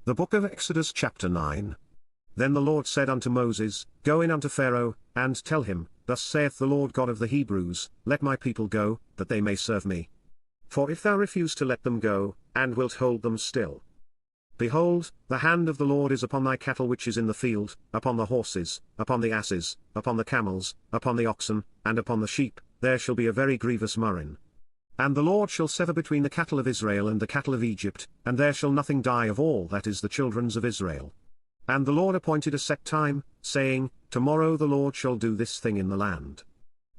The book of Exodus chapter 9. Then the Lord said unto Moses, Go in unto Pharaoh, and tell him, Thus saith the Lord God of the Hebrews, Let my people go, that they may serve me. For if thou refuse to let them go, and wilt hold them still, behold, the hand of the Lord is upon thy cattle which is in the field, upon the horses, upon the asses, upon the camels, upon the oxen, and upon the sheep, there shall be a very grievous murrain. And the Lord shall sever between the cattle of Israel and the cattle of Egypt, and there shall nothing die of all that is the children's of Israel. And the Lord appointed a set time, saying, Tomorrow the Lord shall do this thing in the land.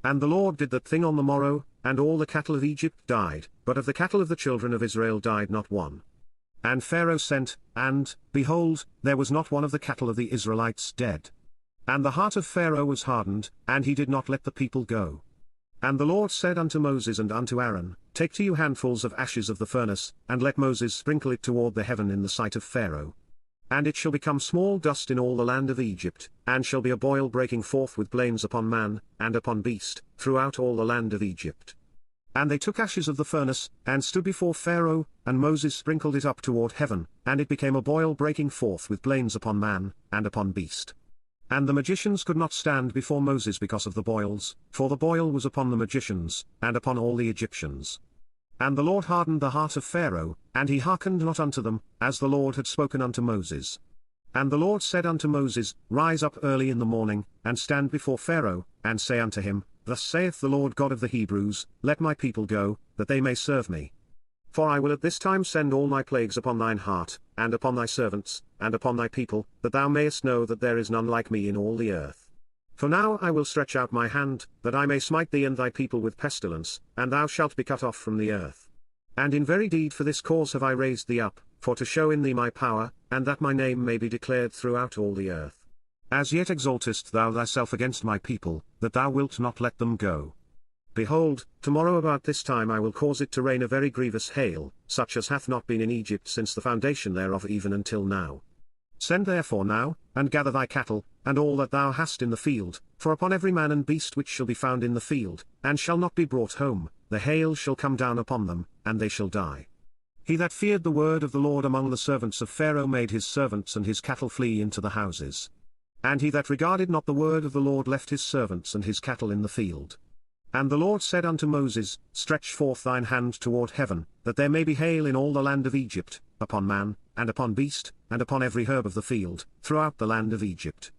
And the Lord did that thing on the morrow, and all the cattle of Egypt died, but of the cattle of the children of Israel died not one. And Pharaoh sent, and, behold, there was not one of the cattle of the Israelites dead. And the heart of Pharaoh was hardened, and he did not let the people go. And the Lord said unto Moses and unto Aaron, Take to you handfuls of ashes of the furnace, and let Moses sprinkle it toward the heaven in the sight of Pharaoh. And it shall become small dust in all the land of Egypt, and shall be a boil breaking forth with blains upon man, and upon beast, throughout all the land of Egypt. And they took ashes of the furnace, and stood before Pharaoh, and Moses sprinkled it up toward heaven, and it became a boil breaking forth with blains upon man, and upon beast. And the magicians could not stand before Moses because of the boils, for the boil was upon the magicians, and upon all the Egyptians. And the Lord hardened the heart of Pharaoh, and he hearkened not unto them, as the Lord had spoken unto Moses. And the Lord said unto Moses, Rise up early in the morning, and stand before Pharaoh, and say unto him, Thus saith the Lord God of the Hebrews, Let my people go, that they may serve me. For I will at this time send all my plagues upon thine heart, and upon thy servants, and upon thy people, that thou mayest know that there is none like me in all the earth. For now I will stretch out my hand, that I may smite thee and thy people with pestilence, and thou shalt be cut off from the earth. And in very deed for this cause have I raised thee up, for to show in thee my power, and that my name may be declared throughout all the earth. As yet exaltest thou thyself against my people, that thou wilt not let them go. Behold, tomorrow about this time I will cause it to rain a very grievous hail, such as hath not been in Egypt since the foundation thereof even until now. Send therefore now, and gather thy cattle, and all that thou hast in the field, for upon every man and beast which shall be found in the field, and shall not be brought home, the hail shall come down upon them, and they shall die. He that feared the word of the Lord among the servants of Pharaoh made his servants and his cattle flee into the houses. And he that regarded not the word of the Lord left his servants and his cattle in the field. And the Lord said unto Moses, Stretch forth thine hand toward heaven, that there may be hail in all the land of Egypt, upon man, and upon beast, and upon every herb of the field, throughout the land of Egypt.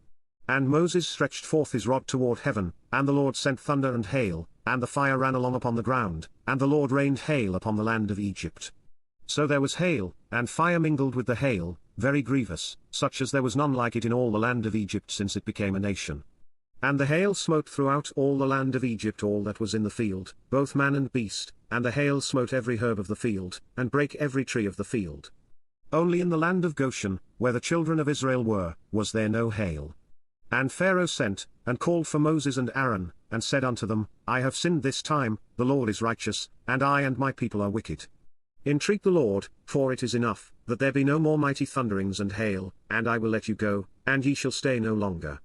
And Moses stretched forth his rod toward heaven, and the Lord sent thunder and hail, and the fire ran along upon the ground, and the Lord rained hail upon the land of Egypt. So there was hail, and fire mingled with the hail, very grievous, such as there was none like it in all the land of Egypt since it became a nation. And the hail smote throughout all the land of Egypt all that was in the field, both man and beast, and the hail smote every herb of the field, and brake every tree of the field. Only in the land of Goshen, where the children of Israel were, was there no hail. And Pharaoh sent, and called for Moses and Aaron, and said unto them, I have sinned this time, the Lord is righteous, and I and my people are wicked. Entreat the Lord, for it is enough, that there be no more mighty thunderings and hail, and I will let you go, and ye shall stay no longer.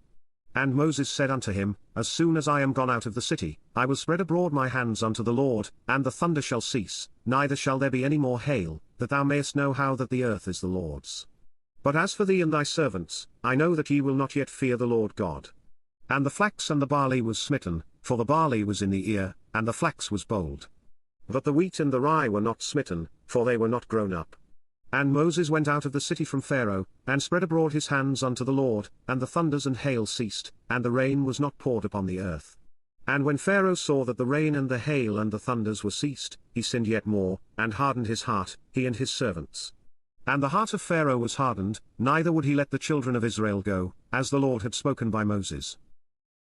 And Moses said unto him, As soon as I am gone out of the city, I will spread abroad my hands unto the Lord, and the thunder shall cease, neither shall there be any more hail, that thou mayest know how that the earth is the Lord's. But as for thee and thy servants, I know that ye will not yet fear the Lord God. And the flax and the barley was smitten, for the barley was in the ear, and the flax was bold. But the wheat and the rye were not smitten, for they were not grown up. And Moses went out of the city from Pharaoh, and spread abroad his hands unto the Lord, and the thunders and hail ceased, and the rain was not poured upon the earth. And when Pharaoh saw that the rain and the hail and the thunders were ceased, he sinned yet more, and hardened his heart, he and his servants. And the heart of Pharaoh was hardened, neither would he let the children of Israel go, as the Lord had spoken by Moses.